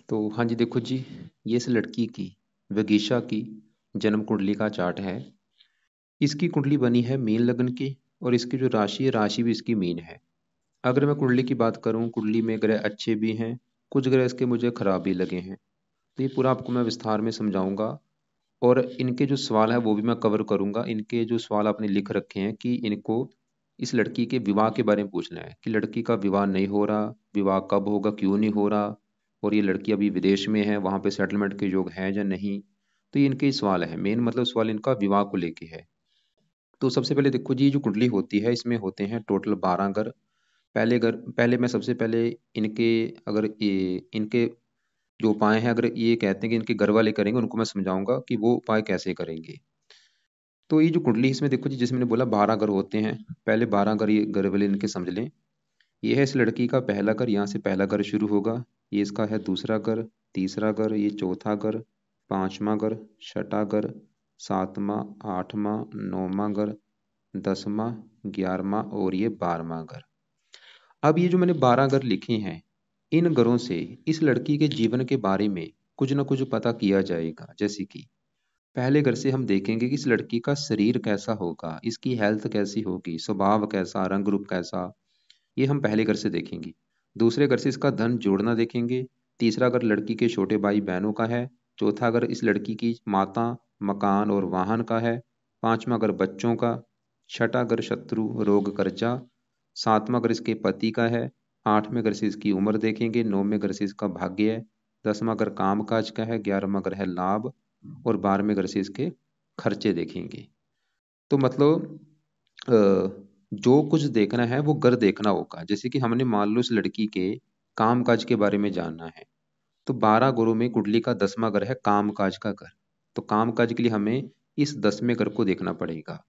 तो हाँ जी, देखो जी, ये इस लड़की की विदिशा की जन्म कुंडली का चार्ट है। इसकी कुंडली बनी है मीन लग्न की और इसकी जो राशि है, राशि भी इसकी मीन है। अगर मैं कुंडली की बात करूं, कुंडली में ग्रह अच्छे भी हैं, कुछ ग्रह इसके मुझे खराब भी लगे हैं। तो ये पूरा आपको मैं विस्तार में समझाऊंगा और इनके जो सवाल है वो भी मैं कवर करूंगा। इनके जो सवाल आपने लिख रखे हैं कि इनको इस लड़की के विवाह के बारे में पूछना है कि लड़की का विवाह नहीं हो रहा, विवाह कब होगा, क्यों नहीं हो रहा, और ये लड़की अभी विदेश में है, वहाँ पे सेटलमेंट के योग हैं या नहीं। तो ये इनके सवाल है, मेन मतलब सवाल इनका विवाह को लेके है। तो सबसे पहले देखो जी, जो कुंडली होती है इसमें होते हैं टोटल 12 घर। पहले मैं सबसे पहले इनके, अगर ये इनके जो उपाय हैं, अगर ये कहते हैं कि इनके घर वाले करेंगे, उनको मैं समझाऊंगा कि वो उपाय कैसे करेंगे। तो ये जो कुंडली इसमें देखो जी, जिसमें मैंने बोला 12 घर होते हैं, पहले 12 घर ये घर वाले इनके समझ लें। ये है इस लड़की का पहला घर, यहाँ से पहला घर शुरू होगा। ये इसका है दूसरा घर, तीसरा घर, ये चौथा घर, पांचवा घर, छठा घर, सातवां, आठवां, नौवां घर, 10वां, 11वां और ये 12वां घर। अब ये जो मैंने 12 घर लिखे हैं, इन घरों से इस लड़की के जीवन के बारे में कुछ ना कुछ पता किया जाएगा। जैसे कि पहले घर से हम देखेंगे कि इस लड़की का शरीर कैसा होगा, इसकी हेल्थ कैसी होगी, स्वभाव कैसा, रंग रूप कैसा, ये हम पहले घर से देखेंगे। दूसरे घर से इसका धन जोड़ना देखेंगे। तीसरा घर लड़की के छोटे भाई बहनों का है। चौथा घर इस लड़की की माता, मकान और वाहन का है। पांचवा घर बच्चों का। छठा घर शत्रु, रोग, कर्जा। सातवां घर इसके पति का है। आठवें घर से इसकी उम्र देखेंगे। नौवें घर से इसका भाग्य है। 10वां घर काम काज का है। 11वां घर है लाभ। और 12वें घर से इसके खर्चे देखेंगे। तो मतलब जो कुछ देखना है वो घर देखना होगा। जैसे कि हमने मान लो इस लड़की के काम काज के बारे में जानना है, तो 12 घरों में कुंडली का 10वां घर है काम काज का घर। तो काम काज के लिए हमें इस 10वें घर को देखना पड़ेगा।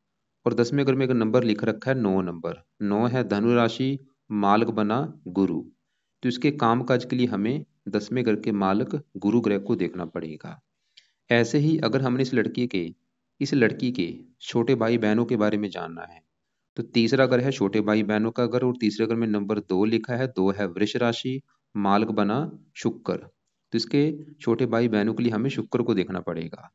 और 10वें घर में एक नंबर लिख रखा है 9 नंबर, 9 है धनु राशि, मालक बना गुरु। तो इसके काम काज के लिए हमें 10वें घर के मालक गुरु ग्रह को देखना पड़ेगा। ऐसे ही अगर हमने इस लड़की के छोटे भाई बहनों के बारे में जानना है, तो तीसरा घर है छोटे भाई बहनों का घर और तीसरे घर में नंबर 2 लिखा है, 2 है वृष राशि, मालक बना शुक्र। तो इसके छोटे भाई बहनों के लिए हमें शुक्र को देखना पड़ेगा।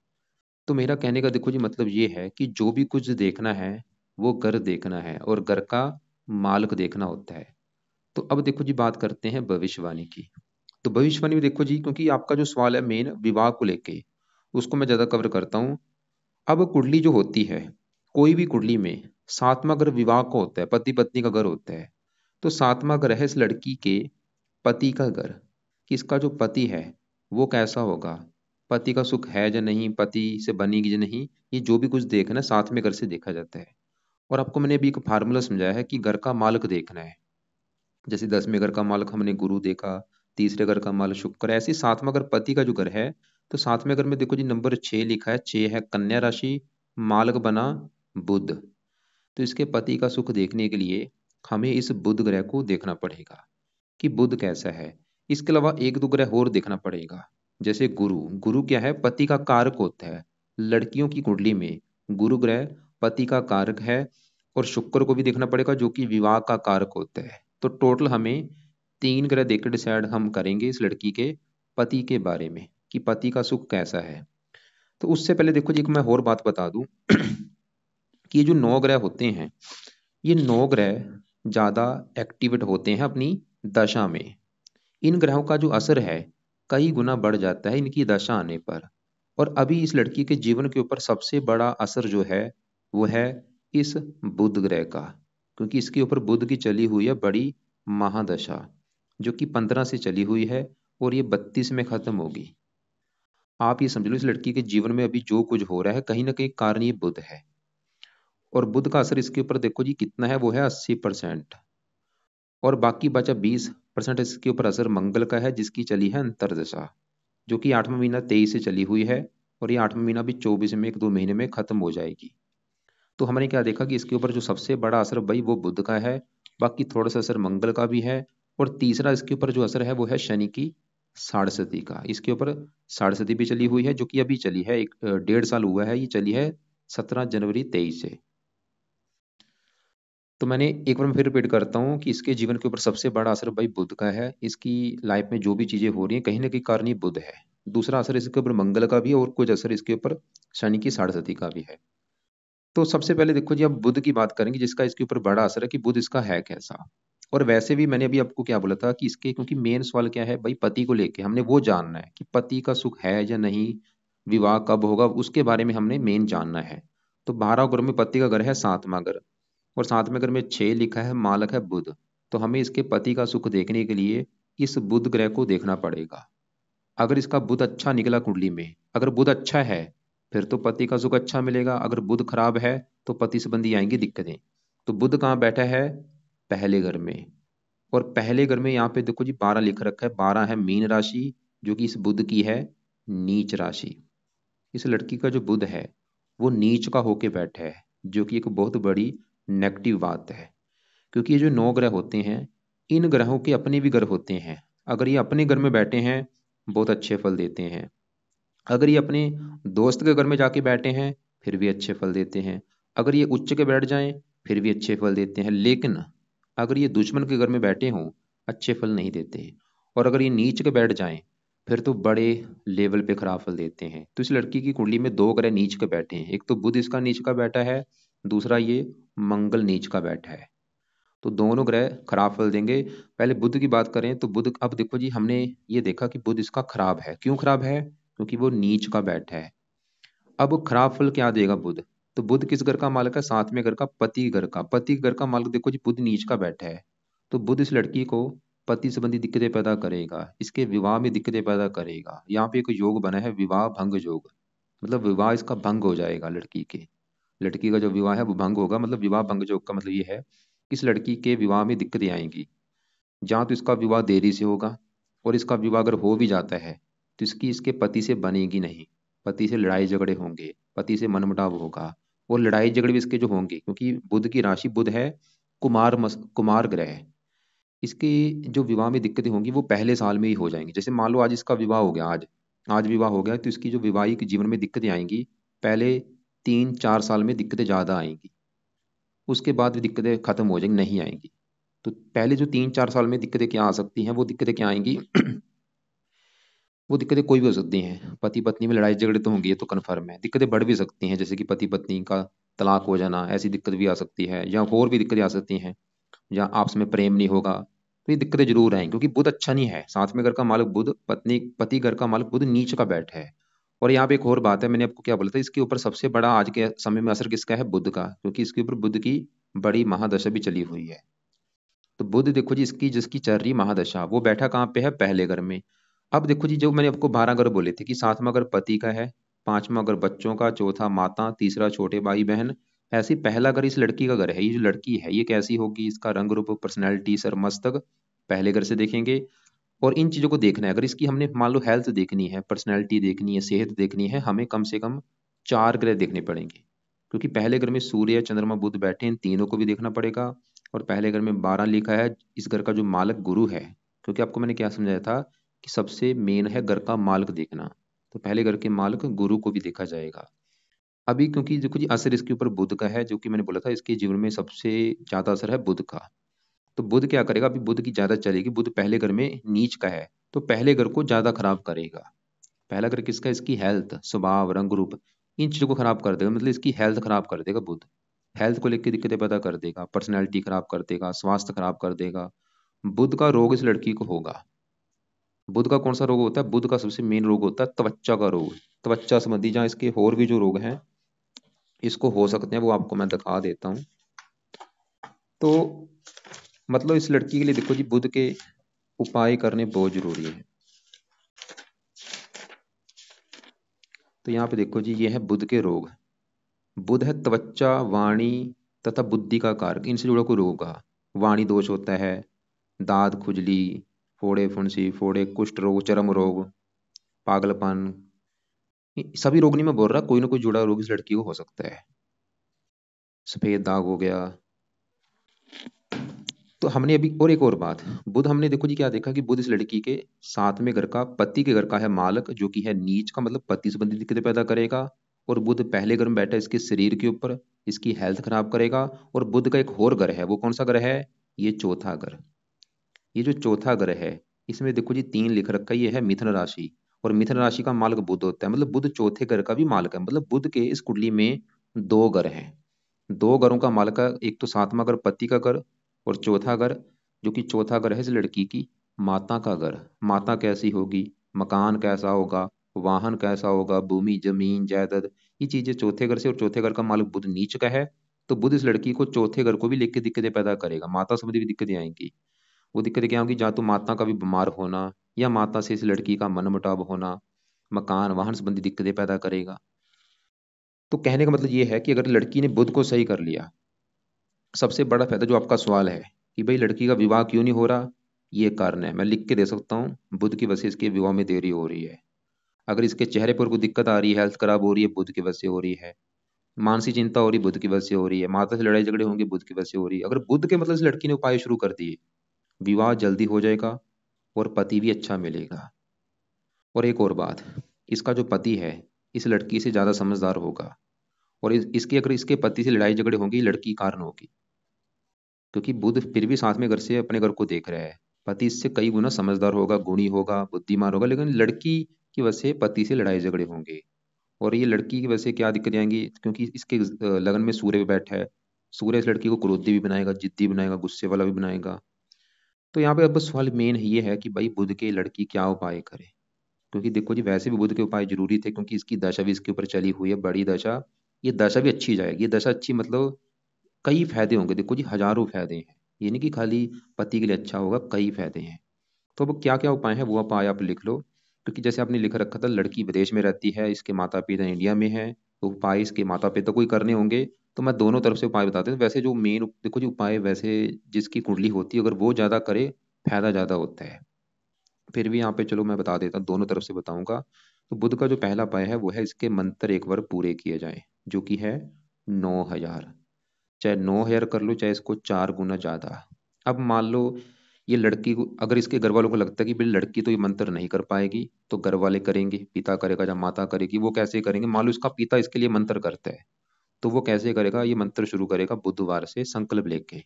तो मेरा कहने का देखो जी मतलब ये है कि जो भी कुछ देखना है वो घर देखना है और घर का मालक देखना होता है। तो अब देखो जी, बात करते हैं भविष्यवाणी की। तो भविष्यवाणी में देखो जी, क्योंकि आपका जो सवाल है मेन विवाह को लेके, उसको मैं ज्यादा कवर करता हूँ। अब कुंडली जो होती है, कोई भी कुंडली में सातवां घर विवाह का होता है, पति पत्नी का घर होता है। तो सातवां घर है इस लड़की के पति का घर, कि इसका जो पति है वो कैसा होगा, पति का सुख है या नहीं, पति से बनेगी या नहीं। ये जो भी कुछ देखना है सातवें घर से देखा जाता है। और आपको मैंने अभी एक फार्मूला समझाया है कि घर का मालक देखना है। जैसे 10वें घर का मालक हमने गुरु देखा, तीसरे घर का मालक शुक्र, ऐसे सातवां घर पति का जो घर है। तो सातवें घर में देखो जी नंबर 6 लिखा है, 6 है कन्या राशि, मालक बना बुध। तो इसके पति का सुख देखने के लिए हमें इस बुध ग्रह को देखना पड़ेगा कि बुध कैसा है। इसके अलावा एक दो ग्रह और देखना पड़ेगा। जैसे गुरु, गुरु क्या है, पति का कारक होता है। लड़कियों की कुंडली में गुरु ग्रह पति का कारक है। और शुक्र को भी देखना पड़ेगा जो कि विवाह का कारक होता है। तो टोटल हमें 3 ग्रह देखकर डिसाइड हम करेंगे इस लड़की के पति के बारे में कि पति का सुख कैसा है। तो उससे पहले देखो जी, एक मैं और बात बता दूं कि ये जो 9 ग्रह होते हैं, ये 9 ग्रह ज्यादा एक्टिवेट होते हैं अपनी दशा में। इन ग्रहों का जो असर है कई गुना बढ़ जाता है इनकी दशा आने पर। और अभी इस लड़की के जीवन के ऊपर सबसे बड़ा असर जो है वो है इस बुध ग्रह का, क्योंकि इसके ऊपर बुध की चली हुई है बड़ी महादशा, जो कि 15 से चली हुई है और ये 32 में खत्म होगी। आप ये समझ लो इस लड़की के जीवन में अभी जो कुछ हो रहा है कहीं ना कहीं कारण ये बुध है। और बुध का असर इसके ऊपर देखो जी कितना है, वो है 80%। और बाकी बचा 20% इसके ऊपर असर मंगल का है, जिसकी चली है अंतरदशा, जो कि 8वां महीना 23 से चली हुई है। और ये 8वां महीना भी 24 में, 1-2 महीने में खत्म हो जाएगी। तो हमने क्या देखा कि इसके ऊपर जो सबसे बड़ा असर भाई वो बुध का है, बाकी थोड़ा सा असर मंगल का भी है। और तीसरा इसके ऊपर जो असर है वो है शनि की साढ़ेसती का। इसके ऊपर साढ़ेसती भी चली हुई है, जो कि अभी चली है, 1.5 साल हुआ है ये चली है, 17 जनवरी 23 से। तो मैंने एक बार मैं फिर रिपीट करता हूँ कि इसके जीवन के ऊपर सबसे बड़ा असर भाई बुध का है। इसकी लाइफ में जो भी चीजें हो रही हैं कहीं ना कहीं कारण ये बुध है। दूसरा असर इसके ऊपर मंगल का भी है और कुछ असर इसके ऊपर शनि की साढ़े का भी है। तो सबसे पहले देखो जी, अब बुध की बात करेंगे जिसका इसके ऊपर बड़ा असर है कि बुध इसका है कैसा। और वैसे भी मैंने अभी आपको क्या बोला था कि इसके, क्योंकि मेन सवाल क्या है भाई, पति को लेके हमने वो जानना है कि पति का सुख है या नहीं, विवाह कब होगा, उसके बारे में हमने मेन जानना है। तो 12 ग्रह में पति का घर है 7वां घर, और 7वें घर में 6 लिखा है, मालक है बुध। तो हमें इसके पति का सुख देखने के लिए इस बुध ग्रह को देखना पड़ेगा। अगर इसका बुध अच्छा निकला कुंडली में, अगर बुध अच्छा है फिर तो पति का सुख अच्छा मिलेगा। अगर बुध खराब है तो पति संबंधी आएंगी दिक्कतें। तो बुध कहाँ बैठा है? पहले घर में। और पहले घर में यहाँ पे देखो जी 12 लिख रखा है, 12 है मीन राशि, जो कि इस बुध की है नीच राशि। इस लड़की का जो बुध है वो नीच का होके बैठा है, जो कि एक बहुत बड़ी नेगेटिव बात है। क्योंकि ये जो 9 ग्रह होते हैं, इन ग्रहों के अपने भी ग्रह होते हैं। अगर ये अपने घर में बैठे हैं बहुत अच्छे फल देते हैं, अगर ये अपने दोस्त के घर में जाके बैठे हैं फिर भी अच्छे फल देते हैं, अगर ये उच्च के बैठ जाएं फिर भी अच्छे फल देते हैं। लेकिन अगर ये दुश्मन के घर में बैठे हों अच्छे फल नहीं देते, और अगर ये नीच के बैठ जाएं फिर तो बड़े लेवल पे खराब फल देते हैं। तो इस लड़की की कुंडली में 2 ग्रह नीच के बैठे हैं, एक तो बुध इसका नीच का बैठा है, दूसरा ये मंगल नीच का बैठा है। तो दोनों ग्रह खराब फल देंगे। पहले बुध की बात करें तो बुध, अब देखो जी हमने ये देखा कि बुध इसका खराब है। क्यों खराब है? क्योंकि वो नीच का बैठा है। अब खराब फल क्या देगा बुध? तो बुध किस घर का मालिक है? 7वें घर का, पति घर का। पति घर का मालिक देखो जी बुध नीच का बैठा है। तो बुध इस लड़की को पति संबंधी दिक्कतें पैदा करेगा, इसके विवाह में दिक्कतें पैदा करेगा। यहाँ पे एक योग बना है विवाह भंग योग, मतलब विवाह इसका भंग हो जाएगा लड़की के। लड़की का जो विवाह है वो भंग होगा, मतलब विवाह भंग योग का मतलब ये है कि इस लड़की के विवाह में दिक्कतें आएंगी। जहाँ तो इसका विवाह देरी से होगा, और इसका विवाह अगर हो भी जाता है तो इसकी इसके पति से बनेगी नहीं। पति से लड़ाई झगड़े होंगे, पति से मनमुटाव होगा, और लड़ाई झगड़े भी इसके जो होंगे, क्योंकि बुध की राशि, बुध है कुमार ग्रह है। इसकी जो विवाह में दिक्कतें होंगी वो पहले साल में ही हो जाएंगी। जैसे मान लो आज इसका विवाह हो गया, आज आज विवाह हो गया, तो इसकी जो विवाहिक जीवन में दिक्कतें आएंगी पहले 3-4 साल में दिक्कतें ज़्यादा आएंगी। उसके बाद भी दिक्कतें खत्म हो जाएंगी, नहीं आएंगी। तो पहले जो 3-4 साल में दिक्कतें क्या आ सकती हैं, वो दिक्कतें क्या आएंगी वो दिक्कतें कोई भी हो सकती हैं। पति पत्नी में लड़ाई झगड़े तो होंगे, ये तो कन्फर्म है। दिक्कतें बढ़ भी सकती हैं, जैसे कि पति पत्नी का तलाक हो जाना, ऐसी दिक्कत भी आ सकती है, या और भी दिक्कतें आ सकती हैं, या आपस में प्रेम नहीं होगा। तो ये दिक्कतें जरूर आएंगी, क्योंकि बुध अच्छा नहीं है। 7वें घर का मालिक बुध, पत्नी पति घर का मालिक बुध नीच का बैठ है। और यहाँ पे एक और बात है, मैंने आपको क्या बोला था, इसके ऊपर सबसे बड़ा आज के समय में असर किसका है? बुध का, क्योंकि इसके ऊपर बुध की बड़ी महादशा भी चली हुई है। तो बुध देखो जी इसकी जिसकी चल रही महादशा, वो बैठा कहाँ पे है? पहले घर में। अब देखो जी, जो मैंने आपको 12 घर बोले थे कि 7वां घर पति का है, 5वां घर बच्चों का, चौथा माता, तीसरा छोटे भाई बहन। ऐसे ही पहला घर इस लड़की का घर है। ये जो लड़की है ये कैसी होगी, इसका रंग रूप, पर्सनैलिटी, सर मस्तक, पहले घर से देखेंगे। और इन चीजों को देखना है। अगर इसकी हमने मान लो हेल्थ देखनी है, पर्सनैलिटी देखनी है, सेहत देखनी है, हमें कम से कम 4 ग्रह देखने पड़ेंगे। क्योंकि पहले घर में सूर्य, चंद्रमा, बुध बैठे, इन तीनों को भी देखना पड़ेगा। और पहले घर में 12 लिखा है, इस घर का जो मालक गुरु है। क्योंकि आपको मैंने क्या समझाया था कि सबसे मेन है घर का मालक देखना। तो पहले घर के मालक गुरु को भी देखा जाएगा। अभी क्योंकि देखो जी असर इसके ऊपर बुध का है, जो कि मैंने बोला था इसके जीवन में सबसे ज्यादा असर है बुध का। तो बुध क्या करेगा? अभी बुध की ज्यादा चलेगी। बुध पहले घर में नीच का है, तो पहले घर को ज्यादा खराब करेगा। पहला घर किसका? इसकी हेल्थ, स्वभाव, रंग रूप, इन चीजों को खराब कर देगा। मतलब इसकी हेल्थ खराब कर देगा बुध। हेल्थ को लेकर दिक्कतें पैदा कर देगा, पर्सनैलिटी खराब कर देगा, स्वास्थ्य खराब कर देगा। बुध का रोग इस लड़की को होगा। बुध का कौन सा रोग होता है? बुध का सबसे मेन रोग होता है त्वचा का रोग। त्वचा संबंधी, जहाँ इसके और भी जो रोग हैं इसको हो सकते हैं, वो आपको मैं दिखा देता हूँ। तो मतलब इस लड़की के लिए देखो जी बुध के उपाय करने बहुत जरूरी है। तो यहाँ पे देखो जी ये है बुध के रोग। बुध है त्वचा, वाणी तथा बुद्धि का कारक। इनसे जुड़ा कोई रोग का वाणी दोष होता है, दांत खुजली, फोड़े फुंसी, फोड़े, कुष्ठ रोग, चर्म रोग, पागलपन। सभी रोग नहीं मैं बोल रहा, कोई ना कोई जुड़ा रोग इस लड़की को हो सकता है। सफेद दाग हो गया। तो हमने अभी और एक और बात, बुध हमने देखो जी क्या देखा कि बुध इस लड़की के 7वें घर का, पति के घर का है मालक, जो कि है नीच का, मतलब पति संबंधी दिक्कतें पैदा करेगा। और बुध पहले घर में बैठा है इसके शरीर के ऊपर, इसकी हेल्थ खराब करेगा। और बुध का एक और ग्रह है, वो कौन सा ग्रह है? ये चौथा ग्रह। ये जो चौथा ग्रह है, इसमें देखो जी 3 लिख रखा है, ये है मिथुन राशि। और मिथुन राशि का मालक बुध होता है, मतलब बुध चौथे ग्रह का भी मालक है। मतलब बुध के इस कुंडली में 2 ग्रह हैं। 2 ग्रहों का मालक है, एक तो 7वां घर पति का घर, और चौथा घर जो कि चौथा घर है इस लड़की की माता का घर। माता कैसी होगी, मकान कैसा होगा, वाहन कैसा होगा, भूमि जमीन जायदाद, ये चीजें चौथे घर से। और चौथे घर का मालक बुध नीच का है, तो बुध इस लड़की को चौथे घर को भी लेके दिक्कतें पैदा करेगा, माता संबंधी भी दिक्कतें आएंगी। वो दिक्कतें क्या होंगी, जहाँ तो माता का भी बीमार होना, या माता से इस लड़की का मनमुटाव होना, मकान वाहन संबंधी दिक्कतें पैदा करेगा। तो कहने का मतलब ये है कि अगर लड़की ने बुध को सही कर लिया, सबसे बड़ा फायदा जो आपका सवाल है कि भाई लड़की का विवाह क्यों नहीं हो रहा, ये कारण है, मैं लिख के दे सकता हूँ। बुध की वजह से इसके विवाह में देरी हो रही है। अगर इसके चेहरे पर कोई दिक्कत आ रही है, हेल्थ खराब हो रही है, बुध की वजह से हो रही है। मानसिक चिंता हो रही है, बुध की वजह से हो रही है। माता से लड़ाई झगड़े होंगे, बुध की वजह से हो रही है। अगर बुध के मतलब इस लड़की ने उपाय शुरू कर दिए, विवाह जल्दी हो जाएगा और पति भी अच्छा मिलेगा। और एक और बात, इसका जो पति है इस लड़की से ज्यादा समझदार होगा। और इसके अगर इसके पति से लड़ाई झगड़े होंगे, ये लड़की कारण होगी, क्योंकि बुध फिर भी साथ में घर से अपने घर को देख रहा है। पति इससे कई गुना समझदार होगा, गुणी होगा, बुद्धिमान होगा, लेकिन लड़की की वजह से पति से लड़ाई झगड़े होंगे। और ये लड़की की वजह से क्या दिक्कत आएंगी, क्योंकि इसके लगन में सूर्य भी बैठा है। सूर्य इस लड़की को क्रोधी भी बनाएगा, जिद्दी बनाएगा, गुस्से वाला भी बनाएगा। तो यहाँ पे अब सवाल मेन ये है कि भाई बुध के लड़की क्या उपाय करे। क्योंकि देखो जी वैसे भी बुध के उपाय जरूरी थे, क्योंकि इसकी दशा भी इसके ऊपर चली हुई है, बड़ी दशा। ये दशा भी अच्छी जाएगी, ये दशा अच्छी मतलब कई फायदे होंगे, देखो जी हजारों फायदे हैं। ये नहीं कि खाली पति के लिए अच्छा होगा, कई फायदे हैं। तो अब क्या क्या उपाय है, वो उपाय आप लिख लो। क्योंकि जैसे आपने लिख रखा था लड़की विदेश में रहती है, इसके माता पिता इंडिया में है, तो उपाय इसके माता पिता को ही करने होंगे। तो मैं दोनों तरफ से उपाय बताते हैं। वैसे जो मेन देखो जी उपाय, वैसे जिसकी कुंडली होती है अगर वो ज्यादा करे, फायदा ज्यादा होता है। फिर भी यहाँ पे चलो मैं बता देता हूँ, दोनों तरफ से बताऊंगा। तो बुध का जो पहला उपाय है वो है इसके मंत्र एक बार पूरे किए जाए, जो कि है 9,000। चाहे 9,000 कर लो, चाहे इसको 4 गुना ज्यादा। अब मान लो ये लड़की को, अगर इसके घर वालों को लगता है कि भाई लड़की तो ये मंत्र नहीं कर पाएगी, तो घर वाले करेंगे, पिता करेगा या माता करेगी। वो कैसे करेंगे, मान लो इसका पिता इसके लिए मंत्र करता है, तो वो कैसे करेगा, ये मंत्र शुरू करेगा बुधवार से संकल्प लेके।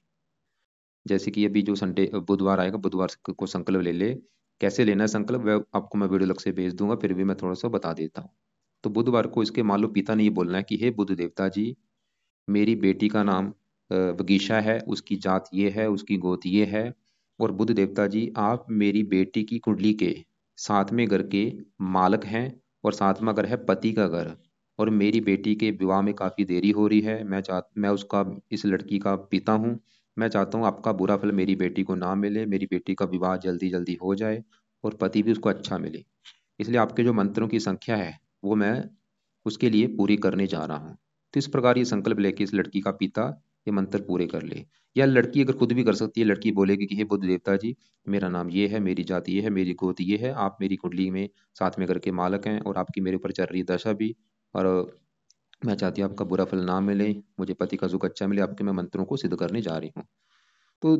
जैसे कि अभी जो संडे बुधवार आएगा, बुधवार को संकल्प ले ले। कैसे लेना है संकल्प, वह आपको मैं वीडियो लग से भेज दूंगा, फिर भी मैं थोड़ा सा बता देता हूँ। तो बुधवार को इसके मान लो पिता ने ये बोलना है कि हे बुध देवता जी, मेरी बेटी का नाम वगीशा है, उसकी जात ये है, उसकी गोत ये है। और बुध देवता जी, आप मेरी बेटी की कुंडली के 7वें घर के मालक हैं, और 7वां घर है पति का घर। और मेरी बेटी के विवाह में काफी देरी हो रही है, मैं उसका, इस लड़की का पिता हूँ। मैं चाहता हूँ आपका बुरा फल मेरी बेटी को ना मिले, मेरी बेटी का विवाह जल्दी जल्दी हो जाए, और पति भी उसको अच्छा मिले। इसलिए आपके जो मंत्रों की संख्या है वो मैं उसके लिए पूरी करने जा रहा हूँ। तो इस प्रकार ये संकल्प लेके इस लड़की का पिता ये मंत्र पूरे कर ले। या लड़की अगर खुद भी कर सकती है, लड़की बोलेगी कि हे बुद्ध देवता जी, मेरा नाम ये है, मेरी जाति ये है, मेरी गोत्र ये है, आप मेरी कुंडली में 7वें घर के मालक हैं, और आपकी मेरे ऊपर चल रही दशा भी, और मैं चाहती हूँ आपका बुरा फल ना मिले, मुझे पति का सुख अच्छा मिले, आपके मैं मंत्रों को सिद्ध करने जा रही हूँ। तो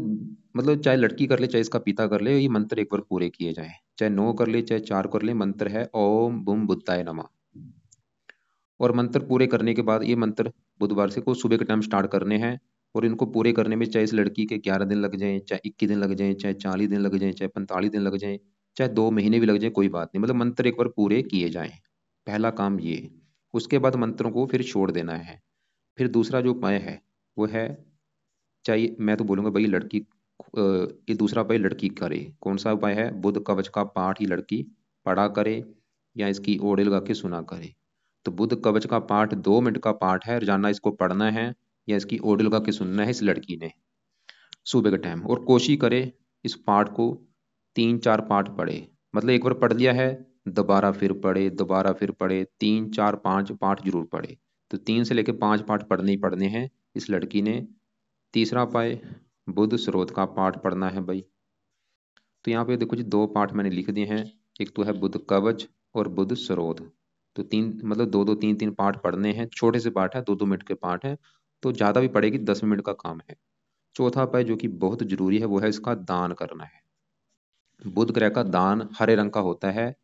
मतलब चाहे लड़की कर ले, चाहे इसका पिता कर ले, ये मंत्र एक बार पूरे किए जाए। चाहे 9 कर ले, चाहे 4 कर ले, मंत्र है ओम बुम बुद्धाय नमः। और मंत्र पूरे करने के बाद, ये मंत्र बुधवार से को सुबह के टाइम स्टार्ट करने हैं। और इनको पूरे करने में चाहे इस लड़की के 11 दिन लग जाएं, चाहे 21 दिन लग जाएं, चाहे 40 दिन लग जाएं, चाहे 45 दिन लग जाएं, चाहे 2 महीने भी लग जाए, कोई बात नहीं, मतलब मंत्र एक बार पूरे किए जाएं। पहला काम ये। उसके बाद मंत्रों को फिर छोड़ देना है। फिर दूसरा जो उपाय है वो है, चाहिए मैं तो बोलूंगा भाई लड़की ये दूसरा उपाय लड़की करे। कौन सा उपाय है, बुध कवच का पाठ ही लड़की पढ़ा करे, या इसकी ओढ़े लगा के सुना करे। तो बुध कवच का पाठ 2 मिनट का पाठ है, रोजाना इसको पढ़ना है, या इसकी ओढ़े लगा के सुनना है इस लड़की ने सुबह के टाइम। और कोशिश करे इस पाठ को 3-4 पाठ पढ़े। मतलब एक बार पढ़ लिया है, दोबारा फिर पढ़े, दोबारा फिर पढ़े, 3-4-5 पाठ जरूर पढ़े। तो 3 से लेके 5 पाठ पढ़ने ही पढ़ने हैं इस लड़की ने। तीसरा उपाय, बुध स्रोत का पाठ पढ़ना है भाई। तो यहाँ पे देखो जी 2 पाठ मैंने लिख दिए हैं, एक तो है बुध कवच और बुध स्रोत। तो तीन मतलब 2-2 3-3 पाठ पढ़ने हैं, छोटे से पाठ है, 2-2 मिनट के पाठ है। तो ज्यादा भी पड़ेगी, 10 मिनट का काम है। चौथा उपाय जो कि बहुत जरूरी है वो है इसका दान करना है। बुध ग्रह का दान हरे रंग का होता है,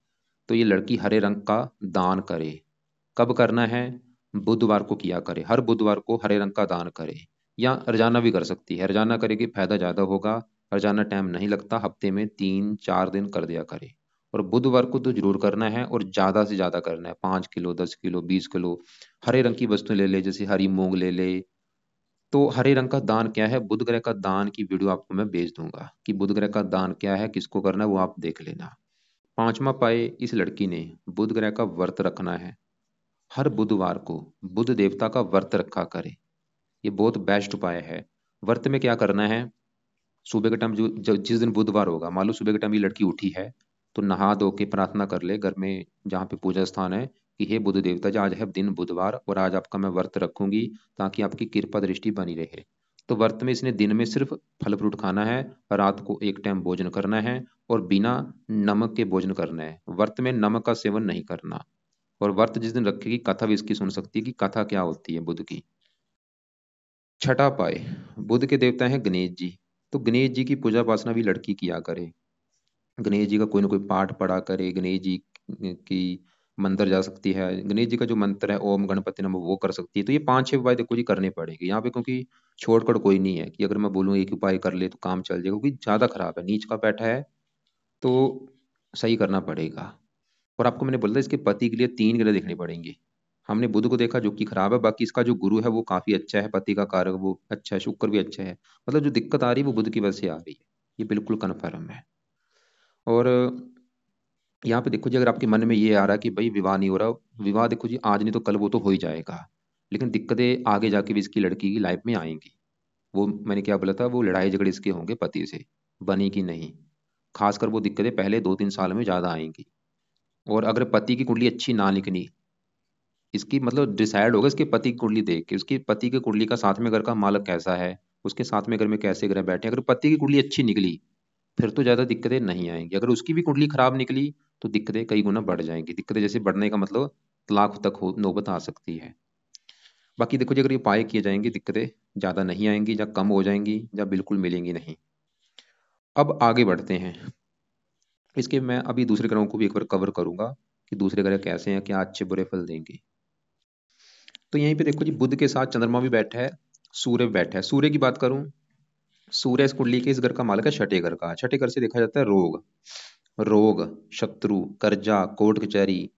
तो ये लड़की हरे रंग का दान करे। कब करना है? बुधवार को किया करे, हर बुधवार को हरे रंग का दान करे, या रोजाना भी कर सकती है। रोजाना करेगी फायदा ज्यादा होगा। रोजाना टाइम नहीं लगता, हफ्ते में 3-4 दिन कर दिया करे। और बुधवार को तो जरूर करना है, और ज्यादा से ज्यादा करना है, 5 किलो, 10 किलो, 20 किलो हरे रंग की वस्तु ले ले, जैसे हरी मूंग ले ले। तो हरे रंग का दान क्या है, बुध ग्रह का दान की वीडियो आपको मैं भेज दूंगा कि बुध ग्रह का दान क्या है, किसको करना है, वो आप देख लेना। पांचवा पाए, इस लड़की ने बुध ग्रह का व्रत रखना है। हर बुधवार को बुध देवता का व्रत रखा करे। ये बहुत बेस्ट उपाय है। व्रत में क्या करना है, सुबह के टाइम जिस दिन बुधवार होगा, मान लो सुबह के टाइम ये लड़की उठी है, तो नहा धो के प्रार्थना कर ले घर में जहाँ पे पूजा स्थान है कि हे बुध देवता जी, आज है दिन बुधवार और आज आपका मैं व्रत रखूंगी ताकि आपकी कृपा दृष्टि बनी रहे। तो व्रत में इसने दिन में सिर्फ फल फ्रूट खाना है, रात को एक टाइम भोजन करना है, और बिना नमक के भोजन करना है। व्रत में नमक का सेवन नहीं करना। और व्रत जिस दिन रखेगी, कथा भी इसकी सुन सकती है कि कथा क्या होती है बुध की। छठा पाए, बुध के देवता हैं गणेश जी। तो गणेश जी की पूजा उपासना भी लड़की किया करे। गणेश जी का कोई ना कोई पाठ पढ़ा करे, गणेश जी की मंदिर जा सकती है, गणेश जी का जो मंत्र है ओम गणपति नमः वो कर सकती है। तो ये 5-6 उपाय देखो जी करने पड़ेंगे यहाँ पे, क्योंकि छोड़कर कोई नहीं है कि अगर मैं बोलूँ एक उपाय कर ले तो काम चल जाएगा, क्योंकि ज्यादा खराब है, नीच का बैठा है। तो सही करना पड़ेगा। और आपको मैंने बोला था इसके पति के लिए 3 ग्रह देखने पड़ेंगे। हमने बुध को देखा जो कि खराब है, बाकी इसका जो गुरु है वो काफी अच्छा है, पति का कारक वो अच्छा है, शुक्र भी अच्छा है। मतलब जो दिक्कत आ रही है वो बुध की वजह से आ रही है, ये बिल्कुल कन्फर्म है। और यहाँ पे देखो जी, अगर आपके मन में ये आ रहा है कि भाई विवाह नहीं हो रहा, विवाह देखो जी आज नहीं तो कल वो तो हो ही जाएगा, लेकिन दिक्कतें आगे जाके भी इसकी लड़की की लाइफ में आएंगी। वो मैंने क्या बोला था, वो लड़ाई झगड़े इसके होंगे पति से, बनेगी नहीं। खासकर वो दिक्कतें पहले 2-3 साल में ज्यादा आएंगी। और अगर पति की कुंडली अच्छी ना निकली, इसकी मतलब डिसाइड होगा इसके पति की कुंडली देख के, उसकी पति की कुंडली का साथ में घर का मालक कैसा है, उसके साथ में घर में कैसे ग्रह बैठे हैं। अगर पति की कुंडली अच्छी निकली फिर तो ज्यादा दिक्कतें नहीं आएंगी। अगर उसकी भी कुंडली खराब निकली तो दिक्कतें कई गुना बढ़ जाएंगी। दिक्कतें जैसे बढ़ने का मतलब तलाक तक हो नौबत आ सकती है। बाकी देखो जी, अगर ये उपाय किए जाएंगे दिक्कतें ज्यादा नहीं आएंगी, या कम हो जाएंगी, या बिल्कुल मिलेंगी नहीं। अब आगे बढ़ते हैं। इसके मैं अभी दूसरे ग्रहों को भी एक बार कवर करूंगा कि दूसरे ग्रह कैसे हैं, क्या अच्छे बुरे फल देंगे। तो यहीं पे देखो जी, बुध के साथ चंद्रमा भी बैठा है, सूर्य भी बैठा है। सूर्य की बात करूं, सूर्य इस कुंडली के इस घर का मालक है, छठे घर का। छठे घर से देखा जाता है रोग, रोग, शत्रु, कर्जा, कोर्ट कचहरी,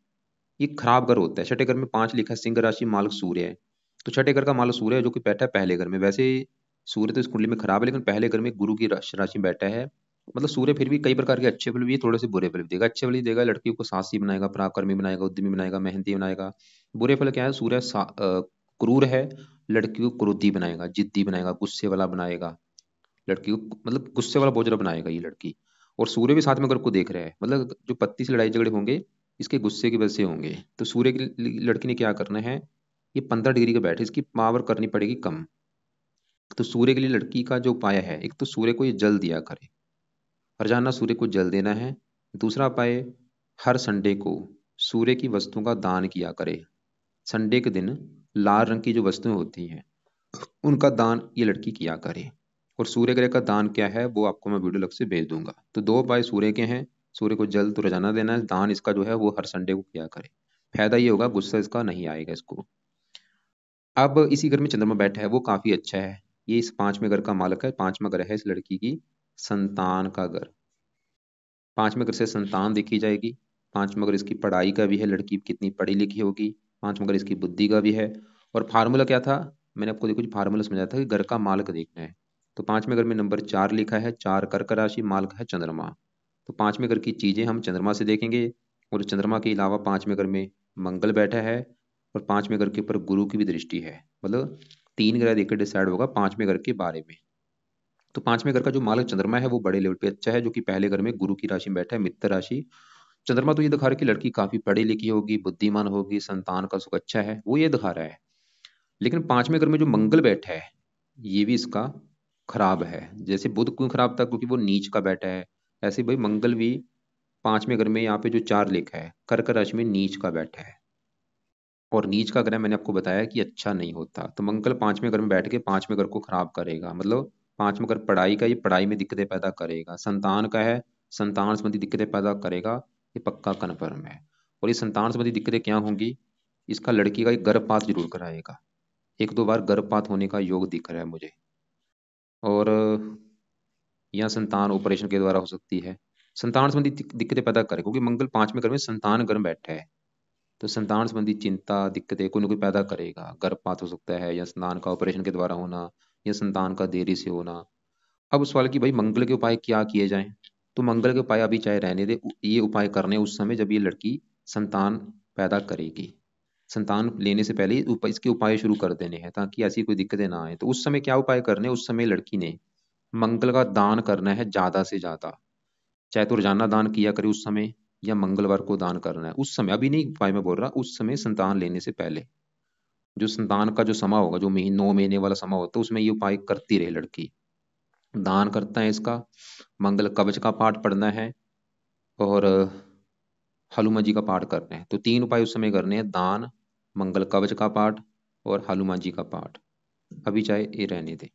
ये खराब घर होता है। छठे घर में 5 लिखा है, सिंह राशि मालक सूर्य है। तो छठे घर का मालक सूर्य है जो कि बैठा है पहले घर में। वैसे सूर्य तो इस कुंडली में खराब है, लेकिन पहले घर में गुरु की राशि में बैठा है। मतलब सूर्य फिर भी कई प्रकार के अच्छे फल भी, थोड़े से बुरे फल भी देगा। अच्छे फल ही देगा, लड़कियों को साहसी बनाएगा, पराक्रमी बनाएगा, उद्यमी बनाएगा, मेहनती बनाएगा। बुरे फल क्या है, सूर्य क्रूर है, लड़की को क्रोधी बनाएगा, जिद्दी बनाएगा, गुस्से वाला बनाएगा। लड़की को मतलब गुस्से वाला बोझ बनाएगा ये लड़की। और सूर्य भी साथ में अगर को देख रहा है, मतलब जो पत्ती से लड़ाई झगड़े होंगे इसके गुस्से की वजह से होंगे। तो सूर्य की लड़की ने क्या करना है, ये 15 डिग्री के बैठे, इसकी पावर करनी पड़ेगी कम। तो सूर्य के लिए लड़की का जो उपाय है, एक तो सूर्य को ये जल दिया करे, रोजाना सूर्य को जल देना है। दूसरा उपाय, हर संडे को सूर्य की वस्तुओं का दान किया करे। संडे के दिन लाल रंग की जो वस्तुएं होती हैं उनका दान ये लड़की किया करे। और सूर्य ग्रह का दान क्या है वो आपको मैं वीडियो लग से भेज दूंगा। तो 2 उपाय सूर्य के हैं, सूर्य को जल तो रोजाना देना है, दान इसका जो है वो हर संडे को किया करे। फायदा ये होगा, गुस्सा इसका नहीं आएगा इसको। अब इसी घर में चंद्रमा बैठा है, वो काफी अच्छा है। ये इस 5वें घर का मालक है, 5वां घर है इस लड़की की संतान का घर। 5वें घर से संतान देखी जाएगी। 5वां घर इसकी पढ़ाई का भी है, लड़की कितनी पढ़ी लिखी होगी। 5वां घर इसकी बुद्धि का भी है। और फार्मूला क्या था, मैंने आपको देखो जी फार्मूला समझाया था कि घर का मालक देखना है। तो 5वें घर में नंबर 4 लिखा है, 4 कर्क राशि, मालक है चंद्रमा। तो 5वें घर की चीजें हम चंद्रमा से देखेंगे। और चंद्रमा के अलावा 5वें घर में मंगल बैठा है, और 5वें घर के ऊपर गुरु की भी दृष्टि है। मतलब 3 ग्रह देखकर डिसाइड होगा 5वें घर के बारे में। तो 5वें घर का जो मालक चंद्रमा है वो बड़े लेवल पे अच्छा है, जो कि पहले घर में गुरु की राशि में बैठा है, मित्र राशि। चंद्रमा तो ये दिखा रहा है कि लड़की काफी पढ़ी लिखी होगी, बुद्धिमान होगी, संतान का सुख अच्छा है, वो ये दिखा रहा है। लेकिन 5वें घर में जो मंगल बैठा है ये भी इसका खराब है। जैसे बुध क्यों खराब था, क्योंकि वो नीच का बैठा है। ऐसे भाई मंगल भी 5वें घर में यहाँ पे जो 4 लिखा है कर्क राशि में नीच का बैठा है। और नीच का ग्रह मैंने आपको बताया कि अच्छा नहीं होता। तो मंगल 5वें घर में बैठ के 5वें घर को खराब करेगा। मतलब 5वां घर पढ़ाई का, ये पढ़ाई में दिक्कतें पैदा करेगा। संतान का है, संतान संबंधी दिक्कतें पैदा करेगा, ये पक्का कन्फर्म है। और ये संतान संबंधी दिक्कतें क्या होंगी, इसका लड़की का एक गर्भपात जरूर कराएगा। एक दो बार गर्भपात होने का योग दिख रहा है मुझे। और या संतान ऑपरेशन के द्वारा हो सकती है। संतान संबंधी दिक्कतें पैदा करे, क्योंकि मंगल 5वें घर में संतान घर में बैठा है। तो संतान संबंधी चिंता दिक्कतें कोई ना कोई पैदा करेगा। गर्भपात हो सकता है, या संतान का ऑपरेशन के द्वारा होना, या संतान का देरी से होना। अब उस सवाल की भाई मंगल के उपाय क्या किए जाएं। तो मंगल के उपाय अभी चाहे रहने दे, ये उपाय करने उस समय जब ये लड़की संतान पैदा करेगी। संतान लेने से पहले इसके उपाय शुरू कर देने हैं, ताकि ऐसी कोई दिक्कतें ना आए। तो उस समय क्या उपाय करने, उस समय लड़की ने मंगल का दान करना है ज्यादा से ज्यादा। चाहे तो रोजाना दान किया करे उस समय, या मंगलवार को दान करना है उस समय। अभी नहीं उपाय मैं बोल रहा, उस समय संतान लेने से पहले जो संतान का जो समय होगा, जो 9 महीने वाला समय होता है, उसमें ये उपाय करती रहे लड़की। दान करता है इसका, मंगल कवच का पाठ पढ़ना है, और हनुमान जी का पाठ करना है। तो 3 उपाय उस समय करने हैं: दान, मंगल कवच का पाठ, और हनुमान जी का पाठ। अभी चाहे ये रहने दे।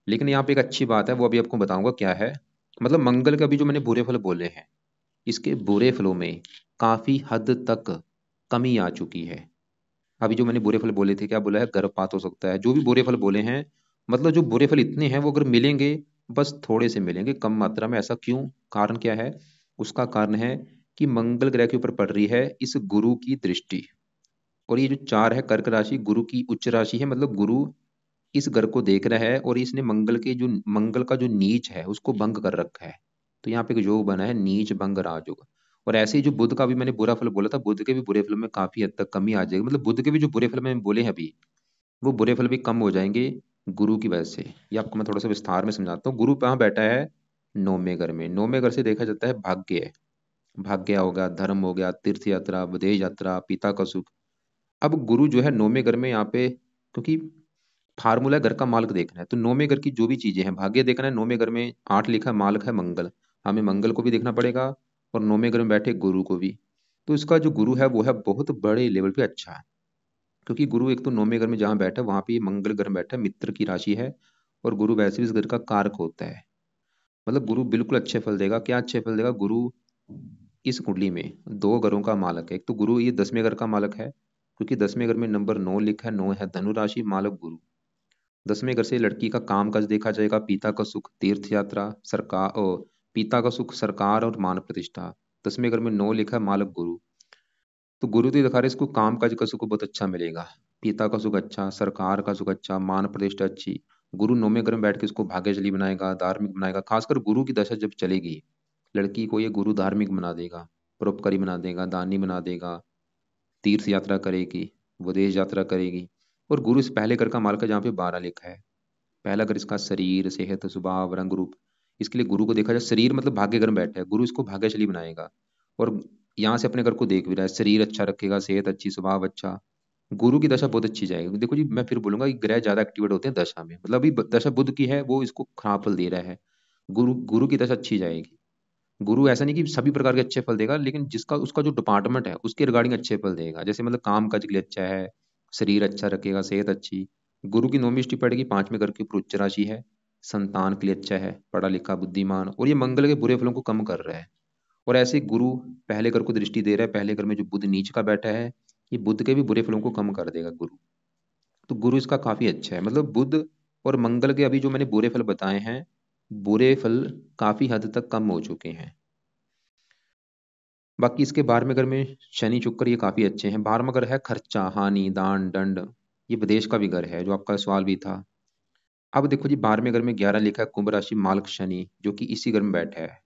लेकिन यहाँ पे एक अच्छी बात है, वो अभी आपको बताऊंगा क्या है। मतलब मंगल के अभी जो मैंने बुरे फल बोले हैं, इसके बुरे फलों में काफी हद तक कमी आ चुकी है। अभी जो मैंने बुरे फल बोले थे, क्या बोला है, गर्भपात हो सकता है, जो भी बुरे फल बोले हैं, मतलब जो बुरे फल इतने हैं वो अगर मिलेंगे, बस थोड़े से मिलेंगे, कम मात्रा में। ऐसा क्यों, कारण क्या है? उसका कारण है कि मंगल ग्रह के ऊपर पड़ रही है इस गुरु की दृष्टि। और ये जो 4 है, कर्क राशि गुरु की उच्च राशि है, मतलब गुरु इस घर को देख रहा है, और इसने मंगल का जो नीच है उसको भंग कर रखा है। तो यहाँ पे एक योग बना है, नीच भंग राजयोग। और ऐसे ही जो बुध का भी मैंने बुरा फल बोला था, बुध के भी बुरे फल में काफी हद तक कमी आ जाएगी। मतलब बुध के भी जो बुरे फल मैंने बोले हैं अभी, वो बुरे फल भी कम हो जाएंगे गुरु की वजह से। ये आपको मैं थोड़ा सा विस्तार में समझाता हूँ। गुरु कहाँ बैठा है? 9वें घर में। 9वें घर से देखा जाता है भाग्य। भाग्य हो गया, धर्म हो गया, तीर्थ यात्रा, विदेश यात्रा, पिता का सुख। अब गुरु जो है 9वें घर में यहाँ पे, क्योंकि फार्मूला है घर का मालिक देखना है, तो 9वें घर की जो भी चीजें हैं भाग्य देखना है। 9वें घर में 8 लिखा है, मालिक है मंगल। हमें मंगल को भी देखना पड़ेगा, और 9वें घर में बैठे गुरु को भी। तो इसका जो गुरु है वो है बहुत बड़े लेवल पे अच्छा है। क्योंकि गुरु एक तो 9वें घर में जहाँ बैठा है, वहां पे मंगल ग्रह में बैठा है, मित्र की राशि है। और गुरु वैसे भी इस घर का कारक होता है। मतलब गुरु बिल्कुल अच्छे फल देगा। क्या अच्छे फल देगा? गुरु इस कुंडली में 2 घरों का मालक है। एक तो गुरु ये 10वें घर का मालक है, क्योंकि 10वें घर में नंबर 9 लिखा है। 9 है धनु राशि, मालक गुरु। 10वें घर से लड़की का काम काज देखा जाएगा, पिता का सुख, तीर्थ यात्रा, सरकार और पिता का सुख, सरकार और मान प्रतिष्ठा। 10वें घर में 9 लिखा है, मालक गुरु। तो गुरु तो दिखा रहे इसको काम काज का सुख बहुत अच्छा मिलेगा। पिता का सुख अच्छा, सरकार का सुख अच्छा, मान प्रतिष्ठा अच्छी। गुरु 9वें घर में बैठ के इसको भाग्यशाली बनाएगा, धार्मिक बनाएगा। खासकर गुरु की दशा जब चलेगी, लड़की को ये गुरु धार्मिक बना देगा, परोपकारी बना देगा, दानी बना देगा, तीर्थ यात्रा करेगी, विदेश यात्रा करेगी। और गुरु इस पहले घर का मालिक है, जहाँ पे 12 लिखा है। पहला घर इसका शरीर, सेहत, स्वभाव, रंग रूप। इसके लिए गुरु को देखा जाए, शरीर मतलब भाग्य घर में बैठा है, गुरु इसको भाग्यशाली बनाएगा। और यहाँ से अपने घर को देख भी रहा है, शरीर अच्छा रखेगा, सेहत अच्छी, स्वभाव अच्छा। गुरु की दशा बहुत अच्छी जाएगी। देखो जी, मैं फिर बोलूंगा कि ग्रह ज्यादा एक्टिवेट होते हैं दशा में। मतलब अभी दशा बुध की है, वो इसको खराब फल दे रहा है। गुरु गुरु की दशा अच्छी जाएगी। गुरु ऐसा नहीं कि सभी प्रकार के अच्छे फल देगा, लेकिन जिसका उसका जो डिपार्टमेंट है उसके रिगार्डिंग अच्छे फल देगा। जैसे मतलब काम काज के लिए अच्छा है, शरीर अच्छा रखेगा, सेहत अच्छी। गुरु की 9वीं दृष्टि पड़ेगी 5वें घर के ऊपर, उच्च राशि है, संतान के लिए अच्छा है, पढ़ा लिखा, बुद्धिमान। और ये मंगल के बुरे फलों को कम कर रहा है। और ऐसे गुरु पहले घर को दृष्टि दे रहा है। पहले घर में जो बुध नीच का बैठा है, ये बुध के भी बुरे फलों को कम कर देगा गुरु। तो गुरु इसका काफी अच्छा है। मतलब बुध और मंगल के अभी जो मैंने बुरे फल बताए हैं, बुरे फल काफी हद तक कम हो चुके हैं। बाकी इसके 12वें घर में शनि शुक्र ये काफी अच्छे हैं। 12वां घर है खर्चा, हानि, दान, दंड। ये विदेश का भी घर है, जो आपका सवाल भी था। अब देखो जी, 12वें घर में 11 लिखा है, कुंभ राशि, मालक शनि, जो कि इसी घर में बैठा है।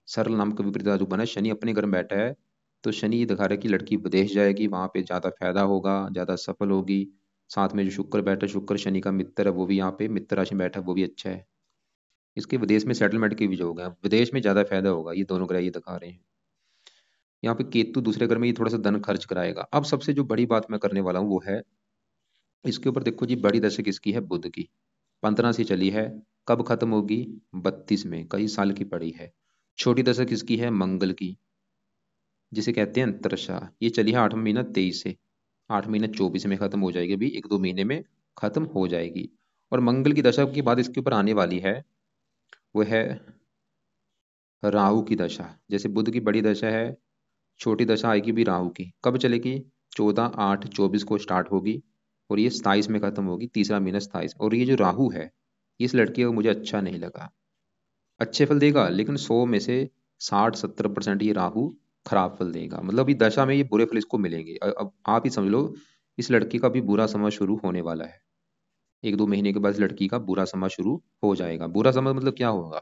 सरल नाम का विपरीत जो बना है, शनि अपने घर में बैठा है। तो शनि ये दिखा रहा है कि लड़की विदेश जाएगी, वहां पे ज्यादा फायदा होगा, ज्यादा सफल होगी। साथ में जो शुक्र बैठा है, शुक्र शनि का मित्र है, वो भी यहाँ पे मित्र राशि में बैठा है, वो भी अच्छा है। इसके विदेश में सेटलमेंट के भी जो होगा, विदेश में ज्यादा फायदा होगा। ये दोनों ग्रह ये दिखा रहे हैं। यहाँ पे केतु दूसरे घर में, ये थोड़ा सा धन खर्च कराएगा। अब सबसे जो बड़ी बात मैं करने वाला हूँ वो है, इसके ऊपर देखो जी, बड़ी दशा किसकी है? बुध की। 15 से चली है, कब खत्म होगी? 32 में, कई साल की पड़ी है। छोटी दशा किसकी है? मंगल की, जिसे कहते हैं अंतरदशा। ये चली है 8वां महीना 23 से, 8 महीना 24 में खत्म हो जाएगी। अभी 1-2 महीने में खत्म हो जाएगी। और मंगल की दशा की बात इसके ऊपर आने वाली है, वो है राहु की दशा। जैसे बुध की बड़ी दशा है, छोटी दशा आएगी भी राहु की। कब चलेगी? 14/8/24 को स्टार्ट होगी और ये 27 में ख़त्म होगी, तीसरा महीना 27। और ये जो राहु है, इस लड़की का मुझे अच्छा नहीं लगा। अच्छे फल देगा लेकिन 100 में से 60-70% ये राहु खराब फल देगा, मतलब अभी दशा में ये बुरे फल इसको मिलेंगे। अब आप ही समझ लो, इस लड़की का भी बुरा समय शुरू होने वाला है। 1-2 महीने के बाद इस लड़की का बुरा समय शुरू हो जाएगा। बुरा समय मतलब क्या होगा?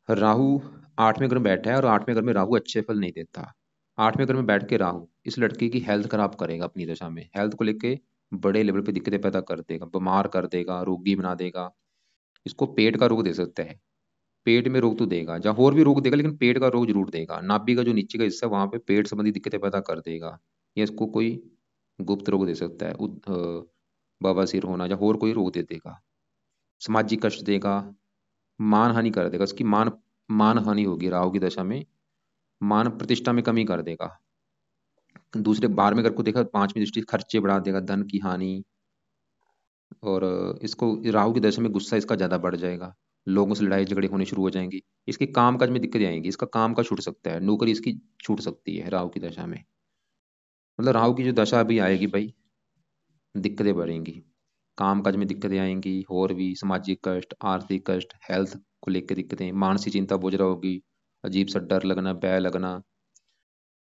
राहु 8वें घर में बैठा है और 8वें घर में राहु अच्छे फल नहीं देता। 8वें घर में बैठ के राहु इस लड़की की हेल्थ खराब करेगा, अपनी दशा में हेल्थ को लेके बड़े लेवल पे दिक्कतें पैदा कर देगा, बीमार कर देगा, रोगी बना देगा। इसको पेट का रोग दे सकता है। पेट में रोग तो देगा, जहाँ और भी रोग देगा लेकिन पेट का रोग जरूर देगा। नाभि का जो नीचे का हिस्सा है वहां पे पेट संबंधी दिक्कतें पैदा कर देगा, या इसको कोई गुप्त रोग दे सकता है, बवासीर होना, या और कोई रोग दे देगा। सामाजिक कष्ट देगा, मान हानि कर देगा। उसकी मान हानि होगी राहु की दशा में, मान प्रतिष्ठा में कमी कर देगा। दूसरे 12वें घर को देखा, 5वीं दृष्टि खर्चे बढ़ा देगा, धन की हानि। और इसको राहु की दशा में गुस्सा इसका ज्यादा बढ़ जाएगा, लोगों से लड़ाई झगड़े होने शुरू हो जाएंगी। इसके काम काज में दिक्कतें आएंगी, इसका काम काज छूट सकता है, नौकरी इसकी छूट सकती है राहु की दशा में। मतलब राहु की जो दशा अभी आएगी भाई, दिक्कतें बढ़ेंगी, काम काज में दिक्कतें आएंगी, और भी सामाजिक कष्ट, आर्थिक कष्ट, हेल्थ को लेकर दिक्कतें, मानसिक चिंता बोझ रहा होगी, अजीब सा डर लगना, भय लगना।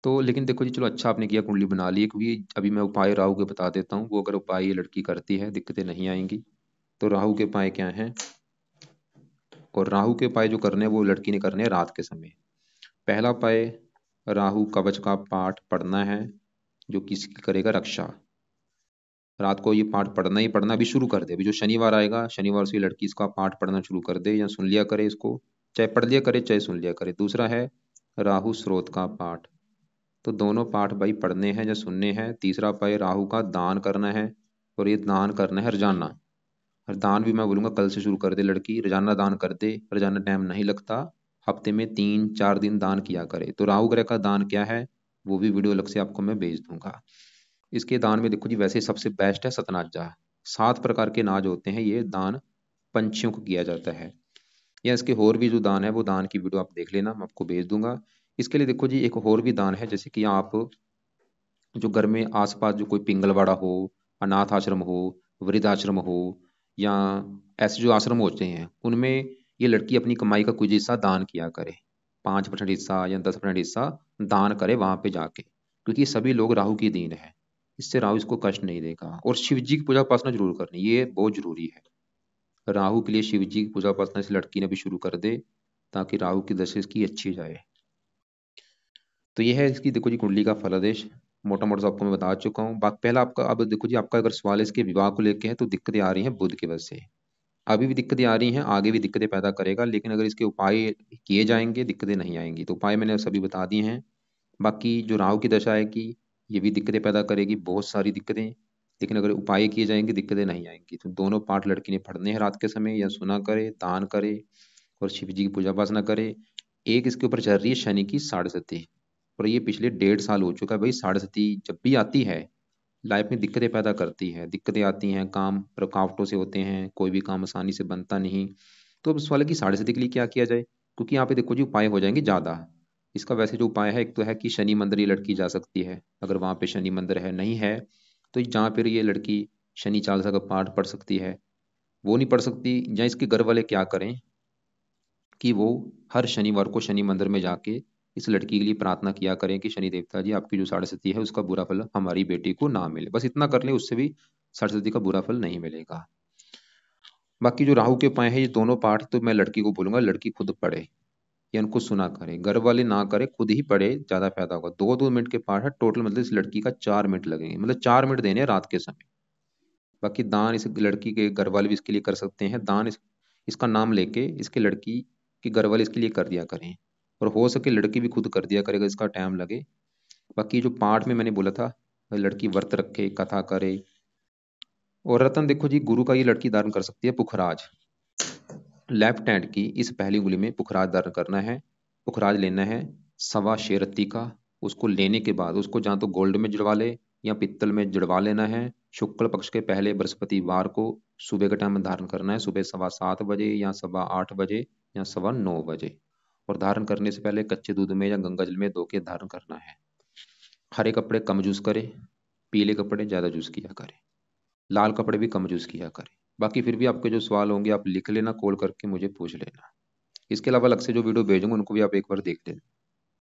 तो लेकिन देखो जी, चलो अच्छा आपने किया, कुंडली बना ली। क्योंकि अभी मैं उपाय राहु के बता देता हूँ, वो अगर उपाय ये लड़की करती है दिक्कतें नहीं आएंगी। तो राहु के उपाय क्या हैं? और राहु के उपाय जो करने हैं वो लड़की ने करने हैं रात के समय। पहला उपाय, राहु कवच का पाठ पढ़ना है, जो किसी की करेगा रक्षा। रात को ये पाठ पढ़ना ही पढ़ना, अभी शुरू कर दे। अभी जो शनिवार आएगा, शनिवार से लड़की इसका पाठ पढ़ना शुरू कर दे, या सुन लिया करे इसको, चाहे पढ़ लिया करे चाहे सुन लिया करे। दूसरा है राहु स्रोत का पाठ, तो दोनों पाठ भाई पढ़ने हैं या सुनने हैं। तीसरा उपाय, राहु का दान करना है, और ये दान करना है रोजाना। और दान भी मैं बोलूंगा कल से शुरू कर दे लड़की, रोजाना दान कर दे। रोजाना टाइम नहीं लगता, हफ्ते में 3-4 दिन दान किया करे। तो राहु ग्रह का दान क्या है, वो भी वीडियो अलग से आपको मैं भेज दूंगा। इसके दान में देखो जी, वैसे सबसे बेस्ट है सतनाजा। 7 प्रकार के नाज होते हैं, ये दान पंछियों को किया जाता है। या इसके और भी जो दान है, वो दान की वीडियो आप देख लेना, मैं आपको भेज दूंगा। इसके लिए देखो जी, एक और भी दान है, जैसे कि आप जो घर में आसपास जो कोई पिंगलवाड़ा हो, अनाथ आश्रम हो, वृद्धाश्रम हो, या ऐसे जो आश्रम होते हैं, उनमें ये लड़की अपनी कमाई का कुछ हिस्सा दान किया करे। 5% हिस्सा या 10% हिस्सा दान करे वहां पे जाके, क्योंकि सभी लोग राहु की दीन है, इससे राहु इसको कष्ट नहीं देगा। और शिव जी की पूजा उपासना जरूर करनी, ये बहुत जरूरी है। राहु के लिए शिव जी की पूजा उपासना इस लड़की ने भी शुरू कर दे, ताकि राहु की दशा इसकी अच्छी जाए। तो ये है इसकी देखो जी कुंडली का फलादेश, मोटा मोटा आपको मैं बता चुका हूँ। बात पहला आपका, अब देखो जी आपका अगर सवाल इसके विवाह को लेके है, तो दिक्कतें आ रही हैं बुध की वजह से। अभी भी दिक्कतें आ रही हैं, आगे भी दिक्कतें पैदा करेगा, लेकिन अगर इसके उपाय किए जाएंगे दिक्कतें नहीं आएंगी। तो उपाय मैंने सभी बता दिए हैं। बाकी जो राहु की दशा है कि ये भी दिक्कतें पैदा करेगी, बहुत सारी दिक्कतें, लेकिन अगर उपाय किए जाएंगे दिक्कतें नहीं आएंगी। तो दोनों पाठ लड़की ने पढ़ने हैं रात के समय, या सुना करे, दान करे, और शिव जी की पूजा उपासना करे। एक इसके ऊपर चल रही है शनि की 6.5, और ये पिछले 1.5 साल हो चुका है भाई। 6.5 जब भी आती है लाइफ में दिक्कतें पैदा करती है, दिक्कतें आती हैं, काम रुकावटों से होते हैं, कोई भी काम आसानी से बनता नहीं। तो अब सवाल है कि 6.5 के लिए क्या किया जाए, क्योंकि यहाँ पे देखो जी उपाय हो जाएंगे ज्यादा। इसका वैसे जो उपाय है, एक तो है कि शनि मंदिर ये लड़की जा सकती है, अगर वहां पे शनि मंदिर है, नहीं है तो जहाँ पर ये लड़की शनि चालीसा का पाठ पढ़ सकती है। वो नहीं पढ़ सकती, या इसके घर वाले क्या करें कि वो हर शनिवार को शनि मंदिर में जाके इस लड़की के लिए प्रार्थना किया करें कि शनि देवता जी, आपकी जो 6.5 है उसका बुरा फल हमारी बेटी को ना मिले। बस इतना कर ले, उससे भी 6.5 का बुरा फल नहीं मिलेगा। बाकी जो राहु के उपाय है, ये दोनों पाठ तो मैं लड़की को बोलूंगा लड़की खुद पढ़े, या उनको सुना करे, घर वाले ना करे, खुद ही पढ़े, ज्यादा फायदा होगा। 2-2 मिनट के पाठ है टोटल, मतलब इस लड़की का 4 मिनट लगेंगे, मतलब 4 मिनट देने हैं रात के समय। बाकी दान इस लड़की के घर वाले भी इसके लिए कर सकते हैं दान, इसका नाम लेके इसके लड़की के घर वाले इसके लिए कर दिया करें, और हो सके लड़की भी खुद कर दिया करेगा, इसका टाइम लगे। बाकी जो पाठ में मैंने बोला था, लड़की व्रत रखे, कथा करे। और रतन देखो जी, गुरु का ये लड़की धारण कर सकती है पुखराज। लेफ्ट हैंड की इस पहली उंगली में पुखराज धारण करना है। पुखराज लेना है 1.25 का। उसको लेने के बाद उसको जहाँ तो गोल्ड में जड़वा ले या पित्तल में जड़वा लेना है। शुक्ल पक्ष के पहले बृहस्पतिवार को सुबह के टाइम में धारण करना है, सुबह 7:15 बजे या 8:15 बजे या 9:15 बजे। और धारण करने से पहले कच्चे दूध में या गंगा जल में धो के धारण करना है। हरे कपड़े कम यूज़ करें, पीले कपड़े ज़्यादा यूज़ किया करें, लाल कपड़े भी कम यूज़ किया करें। बाकी फिर भी आपके जो सवाल होंगे आप लिख लेना, कॉल करके मुझे पूछ लेना। इसके अलावा अलग से जो वीडियो भेजूंगा उनको भी आप एक बार देख लेना।